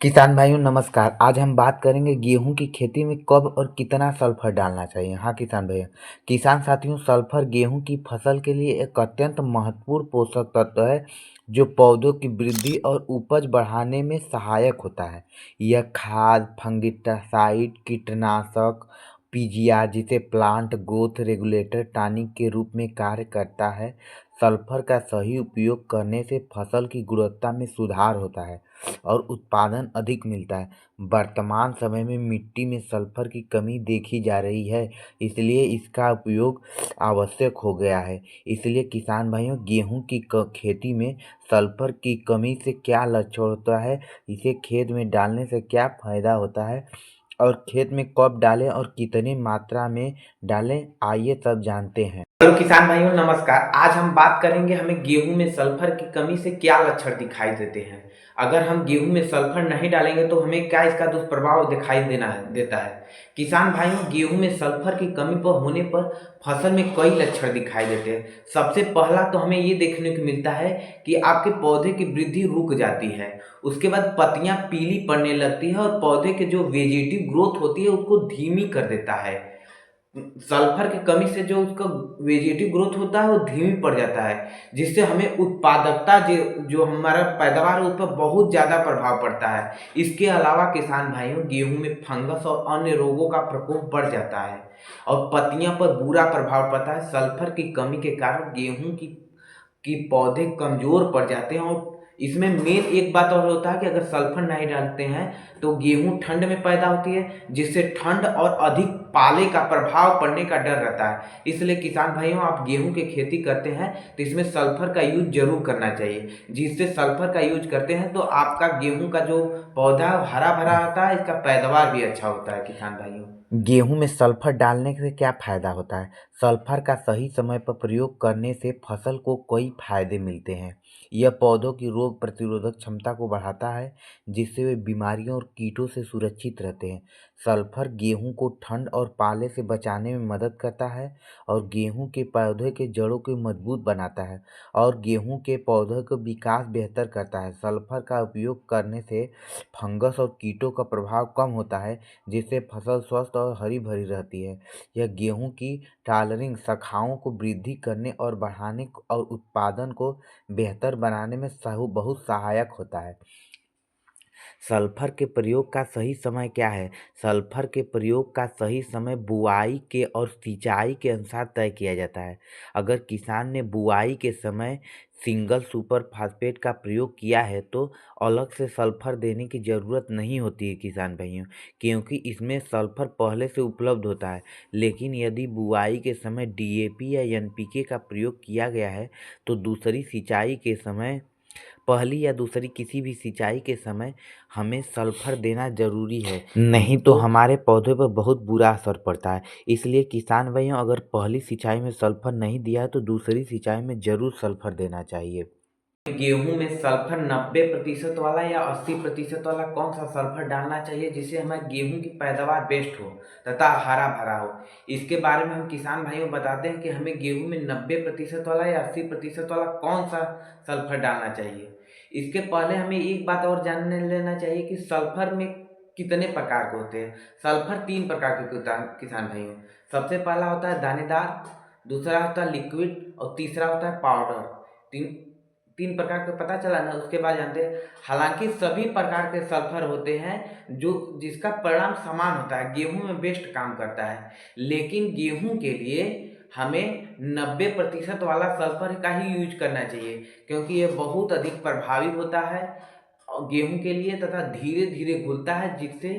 किसान भाइयों नमस्कार। आज हम बात करेंगे गेहूं की खेती में कब और कितना सल्फर डालना चाहिए। हाँ किसान भैया, किसान साथियों, सल्फर गेहूं की फसल के लिए एक अत्यंत महत्वपूर्ण पोषक तत्व है जो पौधों की वृद्धि और उपज बढ़ाने में सहायक होता है। यह खाद, फंगिसाइड, कीटनाशक, पीजीआर जिसे प्लांट ग्रोथ रेगुलेटर टॉनिक के रूप में कार्य करता है। सल्फर का सही उपयोग करने से फसल की गुणवत्ता में सुधार होता है और उत्पादन अधिक मिलता है। वर्तमान समय में मिट्टी में सल्फर की कमी देखी जा रही है, इसलिए इसका उपयोग आवश्यक हो गया है। इसलिए किसान भाइयों, गेहूं की खेती में सल्फर की कमी से क्या लक्षण होता है, इसे खेत में डालने से क्या फायदा होता है और खेत में कब डालें और कितनी मात्रा में डालें, आइए सब जानते हैं। हेलो किसान भाइयों नमस्कार। आज हम बात करेंगे हमें गेहूं में सल्फर की कमी से क्या लक्षण दिखाई देते हैं। अगर हम गेहूं में सल्फर नहीं डालेंगे तो हमें क्या इसका दुष्प्रभाव दिखाई देता है। किसान भाइयों, गेहूं में सल्फर की कमी पर होने पर फसल में कई लक्षण दिखाई देते हैं। सबसे पहला तो हमें ये देखने को मिलता है कि आपके पौधे की वृद्धि रुक जाती है। उसके बाद पत्तियां पीली पड़ने लगती है और पौधे के जो वेजिटेटिव ग्रोथ होती है उसको धीमी कर देता है। सल्फर की कमी से जो उसका वेजिटेटिव ग्रोथ होता है वो धीमी पड़ जाता है, जिससे हमें उत्पादकता जो हमारा पैदावार है उस पर बहुत ज़्यादा प्रभाव पड़ता है। इसके अलावा किसान भाइयों, गेहूं में फंगस और अन्य रोगों का प्रकोप बढ़ जाता है और पत्तियां पर बुरा प्रभाव पड़ता है। सल्फर की कमी के कारण गेहूं की पौधे कमज़ोर पड़ जाते हैं। और इसमें मेन एक बात और होता है कि अगर सल्फर नहीं डालते हैं तो गेहूं ठंड में पैदा होती है, जिससे ठंड और अधिक पाले का प्रभाव पड़ने का डर रहता है। इसलिए किसान भाइयों, आप गेहूं की खेती करते हैं तो इसमें सल्फर का यूज जरूर करना चाहिए। जिससे सल्फर का यूज करते हैं तो आपका गेहूं का जो पौधा हरा भरा रहता है, इसका पैदावार भी अच्छा होता है। किसान भाइयों, गेहूं में सल्फर डालने से क्या फायदा होता है? सल्फर का सही समय पर प्रयोग करने से फसल को कई फायदे मिलते हैं। यह पौधों की रोग प्रतिरोधक क्षमता को बढ़ाता है, जिससे वे बीमारियों और कीटों से सुरक्षित रहते हैं। सल्फर गेहूं को ठंड और पाले से बचाने में मदद करता है और गेहूं के पौधे के जड़ों को मजबूत बनाता है और गेहूं के पौधे का विकास बेहतर करता है। सल्फर का उपयोग करने से फंगस और कीटों का प्रभाव कम होता है, जिससे फसल स्वस्थ और हरी भरी रहती है। यह गेहूं की टॉलरिंग शाखाओं को वृद्धि करने और बढ़ाने और उत्पादन को बेहतर बनाने में बहुत सहायक होता है। सल्फर के प्रयोग का सही समय क्या है? सल्फर के प्रयोग का सही समय बुआई के और सिंचाई के अनुसार तय किया जाता है। अगर किसान ने बुआई के समय सिंगल सुपर फास्फेट का प्रयोग किया है तो अलग से सल्फर देने की ज़रूरत नहीं होती है किसान भाइयों, क्योंकि इसमें सल्फर पहले से उपलब्ध होता है। लेकिन यदि बुआई के समय डीएपी या एनपीके का प्रयोग किया गया है तो दूसरी सिंचाई के समय पहली या दूसरी किसी भी सिंचाई के समय हमें सल्फर देना ज़रूरी है, नहीं तो हमारे पौधे पर बहुत बुरा असर पड़ता है। इसलिए किसान भाइयों, अगर पहली सिंचाई में सल्फर नहीं दिया है तो दूसरी सिंचाई में ज़रूर सल्फर देना चाहिए। गेहूं में सल्फर 90% वाला या 80% वाला कौन सा सल्फर डालना चाहिए जिससे हमारे गेहूं की पैदावार बेस्ट हो तथा हरा भरा हो। इसके बारे में हम किसान भाइयों बताते हैं कि हमें गेहूं में 90% वाला या 80% वाला कौन सा सल्फर डालना चाहिए। इसके पहले हमें एक बात और जान लेना चाहिए कि सल्फर में कितने प्रकार के होते हैं। सल्फर 3 प्रकार के होता है किसान भाइयों। सबसे पहला होता है दानेदार, दूसरा होता है लिक्विड और तीसरा होता है पाउडर। तीन तीन प्रकार के पता चला ना। उसके बाद जानते हैं, हालांकि सभी प्रकार के सल्फर होते हैं जो जिसका परिणाम समान होता है, गेहूं में बेस्ट काम करता है। लेकिन गेहूं के लिए हमें 90% वाला सल्फर का ही यूज करना चाहिए, क्योंकि ये बहुत अधिक प्रभावी होता है और गेहूं के लिए तथा धीरे धीरे घुलता है, जिससे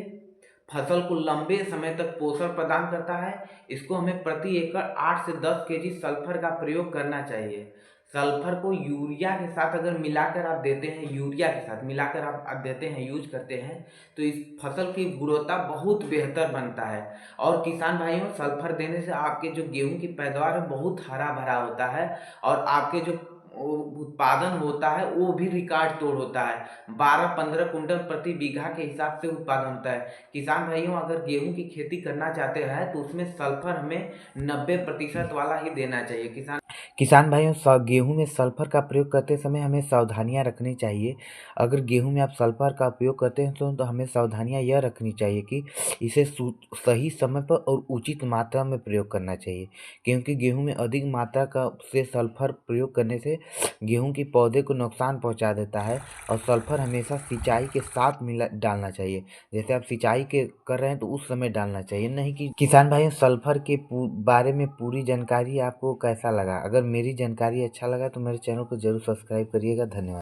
फसल को लंबे समय तक पोषण प्रदान करता है। इसको हमें प्रति एकड़ 8 से 10 केजी सल्फर का प्रयोग करना चाहिए। सल्फर को यूरिया के साथ अगर मिलाकर आप देते हैं, यूरिया के साथ मिलाकर आप देते हैं, यूज करते हैं, तो इस फसल की गुणवत्ता बहुत बेहतर बनता है। और किसान भाइयों, सल्फर देने से आपके जो गेहूं की पैदावार है बहुत हरा भरा होता है और आपके जो उत्पादन होता है वो भी रिकॉर्ड तोड़ होता है। 12-15 कुंटल प्रति बीघा के हिसाब से उत्पादन होता है। किसान भाइयों, अगर गेहूँ की खेती करना चाहते हैं तो उसमें सल्फर हमें 90% वाला ही देना चाहिए। किसान भाइयों, गेहूँ में सल्फर का प्रयोग करते समय हमें सावधानियाँ रखनी चाहिए। अगर गेहूँ में आप सल्फर का उपयोग करते हैं तो हमें सावधानियाँ यह रखनी चाहिए कि इसे सही समय पर और उचित मात्रा में प्रयोग करना चाहिए, क्योंकि गेहूँ में अधिक मात्रा का से सल्फर प्रयोग करने से गेहूँ के पौधे को नुकसान पहुँचा देता है। और सल्फर हमेशा सिंचाई के साथ डालना चाहिए। जैसे आप सिंचाई कर रहे हैं तो उस समय डालना चाहिए, नहीं कि किसान भाइयों, सल्फर के बारे में पूरी जानकारी आपको कैसा लगा? अगर मेरी जानकारी अच्छा लगा तो मेरे चैनल को जरूर सब्सक्राइब करिएगा। धन्यवाद।